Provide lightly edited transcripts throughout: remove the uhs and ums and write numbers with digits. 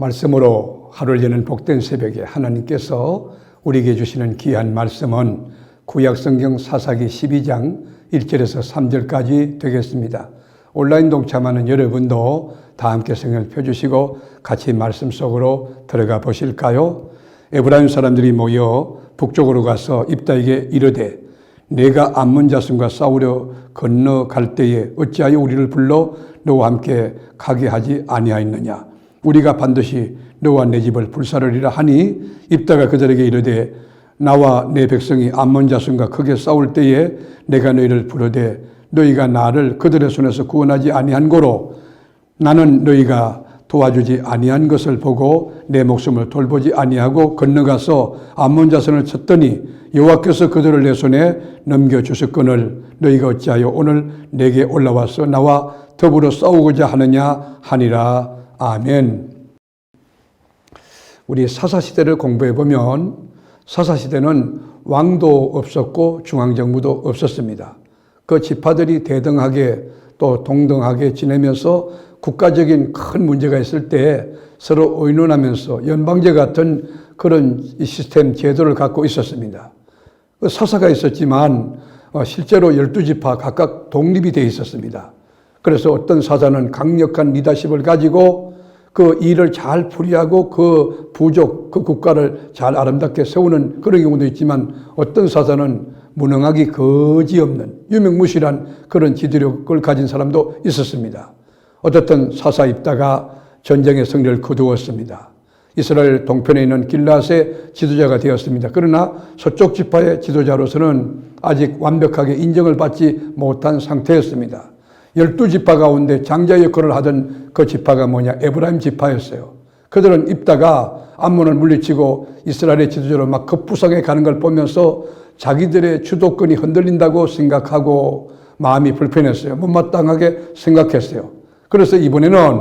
말씀으로 하루를 여는 복된 새벽에 하나님께서 우리에게 주시는 귀한 말씀은 구약성경 사사기 12장 1절에서 3절까지 되겠습니다. 온라인 동참하는 여러분도 다 함께 성경을 펴주시고 같이 말씀 속으로 들어가 보실까요? 에브라임 사람들이 모여 북쪽으로 가서 입다에게 이르되 내가 암몬 자손과 싸우려 건너갈 때에 어찌하여 우리를 불러 너와 함께 가게 하지 아니하였느냐? 우리가 반드시 너와 내 집을 불사르리라 하니 입다가 그들에게 이르되 나와 내 백성이 암몬 자손과 크게 싸울 때에 내가 너희를 부르되 너희가 나를 그들의 손에서 구원하지 아니한 고로 나는 너희가 도와주지 아니한 것을 보고 내 목숨을 돌보지 아니하고 건너가서 암몬 자손을 쳤더니 여호와께서 그들을 내 손에 넘겨주셨거늘 너희가 어찌하여 오늘 내게 올라와서 나와 더불어 싸우고자 하느냐 하니라. 아멘. 우리 사사시대를 공부해 보면 사사시대는 왕도 없었고 중앙정부도 없었습니다. 그 지파들이 대등하게 또 동등하게 지내면서 국가적인 큰 문제가 있을 때 서로 의논하면서 연방제 같은 그런 시스템 제도를 갖고 있었습니다. 사사가 있었지만 실제로 12지파 각각 독립이 되어 있었습니다. 그래서 어떤 사사는 강력한 리더십을 가지고 그 일을 잘 풀이하고 그 부족, 그 국가를 잘 아름답게 세우는 그런 경우도 있지만 어떤 사사는 무능하기 거지없는 유명무실한 그런 지도력을 가진 사람도 있었습니다. 어떻든 사사 입다가 전쟁의 승리를 거두었습니다. 이스라엘 동편에 있는 길앗의 지도자가 되었습니다. 그러나 서쪽 지파의 지도자로서는 아직 완벽하게 인정을 받지 못한 상태였습니다. 12지파 가운데 장자 역할을 하던 그 지파가 뭐냐? 에브라임 지파였어요. 그들은 입다가 암몬을 물리치고 이스라엘의 지도자로 막 급부상해 가는 걸 보면서 자기들의 주도권이 흔들린다고 생각하고 마음이 불편했어요. 못마땅하게 생각했어요. 그래서 이번에는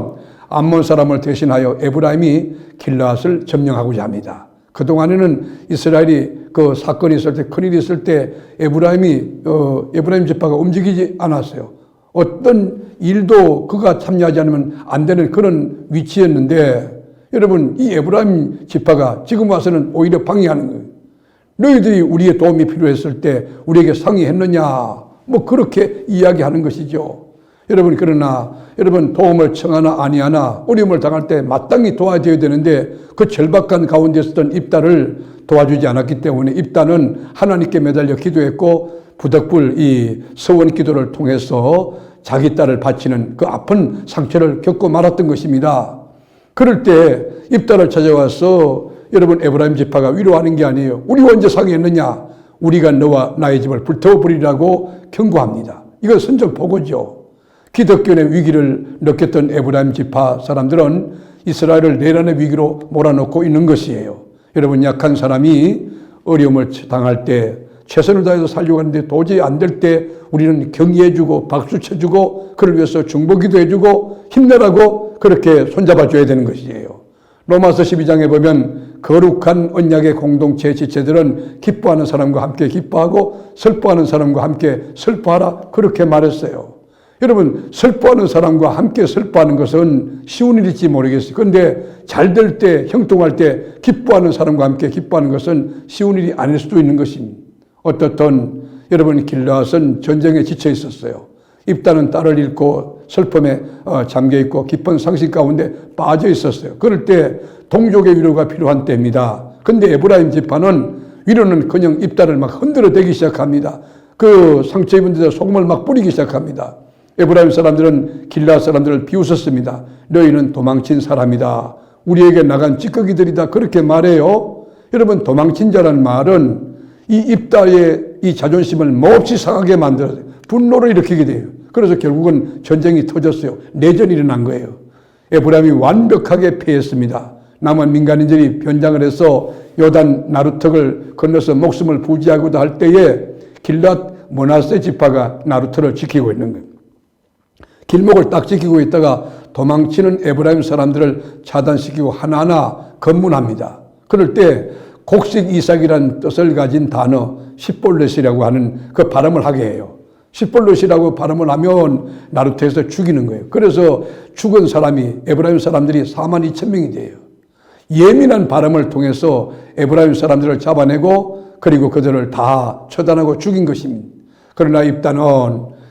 암몬 사람을 대신하여 에브라임이 길앗을 점령하고자 합니다. 그동안에는 이스라엘이 그 사건이 있을 때, 큰일이 있을 때 에브라임 지파가 움직이지 않았어요. 어떤 일도 그가 참여하지 않으면 안 되는 그런 위치였는데 여러분, 이 에브라임 지파가 지금 와서는 오히려 방해하는 거예요. 너희들이 우리의 도움이 필요했을 때 우리에게 상의했느냐? 뭐 그렇게 이야기하는 것이죠. 여러분, 그러나 여러분 도움을 청하나 아니하나 어려움을 당할 때 마땅히 도와줘야 되는데 그 절박한 가운데 있었던 입다를 도와주지 않았기 때문에 입다는 하나님께 매달려 기도했고 부득불 이 서원 기도를 통해서 자기 딸을 바치는 그 아픈 상처를 겪고 말았던 것입니다. 그럴 때 입다를 찾아와서 여러분 에브라임 지파가 위로하는 게 아니에요. 우리 언제 상의했느냐? 우리가 너와 나의 집을 불태워버리라고 경고합니다. 이건 선전 보고죠. 기득권의 위기를 느꼈던 에브라임 지파 사람들은 이스라엘을 내란의 위기로 몰아넣고 있는 것이에요. 여러분, 약한 사람이 어려움을 당할 때 최선을 다해서 살려고 하는데 도저히 안 될 때 우리는 격려해주고 박수 쳐주고 그를 위해서 중보기도 해주고 힘내라고 그렇게 손잡아줘야 되는 것이에요. 로마서 12장에 보면 거룩한 언약의 공동체 지체들은 기뻐하는 사람과 함께 기뻐하고 슬퍼하는 사람과 함께 슬퍼하라 그렇게 말했어요. 여러분, 슬퍼하는 사람과 함께 슬퍼하는 것은 쉬운 일일지 모르겠어요. 그런데 잘 될 때, 형통할 때 기뻐하는 사람과 함께 기뻐하는 것은 쉬운 일이 아닐 수도 있는 것입니다. 어떻든 여러분 길앗은 전쟁에 지쳐 있었어요. 입다는 딸을 잃고 슬픔에 잠겨 있고 깊은 상실 가운데 빠져 있었어요. 그럴 때 동족의 위로가 필요한 때입니다. 근데 에브라임 지파는 위로는 그냥 입다를 막 흔들어 대기 시작합니다. 그 상처 입은 데다 소금을 막 뿌리기 시작합니다. 에브라임 사람들은 길앗 사람들을 비웃었습니다. 너희는 도망친 사람이다. 우리에게 나간 찌꺼기들이다. 그렇게 말해요. 여러분, 도망친 자라는 말은 이 입다의 이 자존심을 몹시 상하게 만들어서 분노를 일으키게 돼요. 그래서 결국은 전쟁이 터졌어요. 내전이 일어난 거예요. 에브라임이 완벽하게 패했습니다. 남은 민간인들이 변장을 해서 요단 나루턱을 건너서 목숨을 부지하고도 할 때에 길앗 므낫세 지파가 나루턱을 지키고 있는 거예요. 길목을 딱 지키고 있다가 도망치는 에브라임 사람들을 차단시키고 하나하나 검문합니다. 그럴 때 곡식 이삭이라는 뜻을 가진 단어 십볼렛이라고 하는 그 발음을 하게 해요. 십볼렛이라고 발음을 하면 나루터에서 죽이는 거예요. 그래서 죽은 사람이 에브라임 사람들이 42,000명이 돼요. 예민한 바람을 통해서 에브라임 사람들을 잡아내고 그리고 그들을 다 처단하고 죽인 것입니다. 그러나 입다는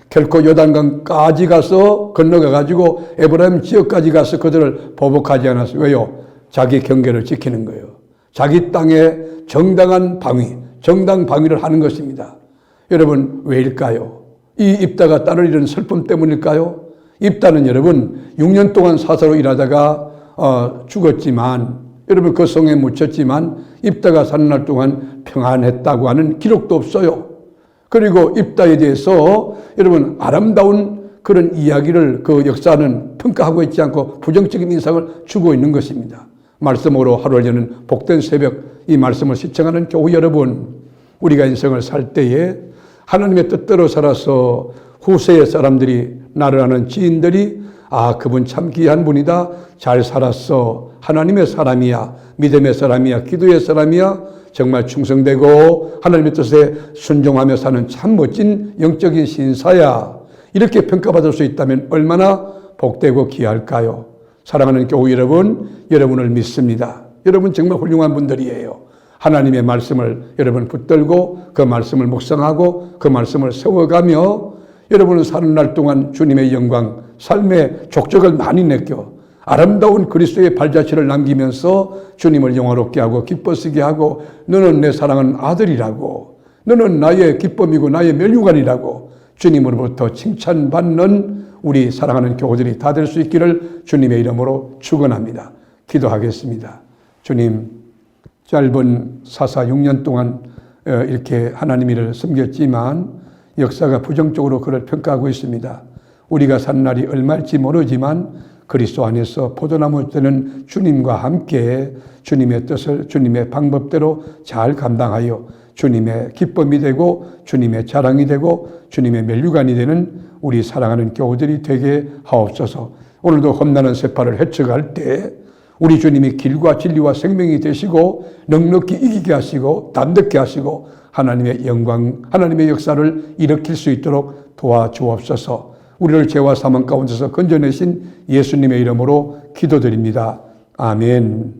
결코 요단강까지 가서 건너가 가지고 에브라임 지역까지 가서 그들을 보복하지 않았어요. 왜요? 자기 경계를 지키는 거예요. 자기 땅에 정당한 방위, 정당 방위를 하는 것입니다. 여러분, 왜일까요? 이 입다가 딸을 잃은 슬픔 때문일까요? 입다는 여러분 6년 동안 사사로 일하다가 죽었지만, 여러분 그 성에 묻혔지만 입다가 사는 날 동안 평안했다고 하는 기록도 없어요. 그리고 입다에 대해서 여러분 아름다운 그런 이야기를 그 역사는 평가하고 있지 않고 부정적인 인상을 주고 있는 것입니다. 말씀으로 하루를 여는 복된 새벽, 이 말씀을 시청하는 교우 여러분, 우리가 인생을 살 때에 하나님의 뜻대로 살아서 후세의 사람들이, 나를 아는 지인들이 그분 참 귀한 분이다, 잘 살았어, 하나님의 사람이야, 믿음의 사람이야, 기도의 사람이야, 정말 충성되고 하나님의 뜻에 순종하며 사는 참 멋진 영적인 신사야, 이렇게 평가받을 수 있다면 얼마나 복되고 귀할까요? 사랑하는 교우 여러분, 여러분을 믿습니다. 여러분 정말 훌륭한 분들이에요. 하나님의 말씀을 여러분 붙들고 그 말씀을 묵상하고 그 말씀을 세워가며 여러분은 사는 날 동안 주님의 영광, 삶의 족적을 많이 느껴 아름다운 그리스도의 발자취를 남기면서 주님을 영화롭게 하고 기뻐쓰게 하고, 너는 내 사랑하는 아들이라고, 너는 나의 기쁨이고 나의 면류관이라고 주님으로부터 칭찬받는 우리 사랑하는 교우들이 다 될 수 있기를 주님의 이름으로 축원합니다. 기도하겠습니다. 주님, 짧은 사사 6년 동안 이렇게 하나님 일을 섬겼지만 역사가 부정적으로 그를 평가하고 있습니다. 우리가 산 날이 얼마일지 모르지만 그리스도 안에서 포도나무 되는 주님과 함께 주님의 뜻을 주님의 방법대로 잘 감당하여 주님의 기쁨이 되고 주님의 자랑이 되고 주님의 면류관이 되는 우리 사랑하는 교우들이 되게 하옵소서. 오늘도 험난한 세파를 헤쳐갈 때 우리 주님이 길과 진리와 생명이 되시고 넉넉히 이기게 하시고 담대케 하시고 하나님의 영광, 하나님의 역사를 일으킬 수 있도록 도와주옵소서. 우리를 죄와 사망 가운데서 건져내신 예수님의 이름으로 기도드립니다. 아멘.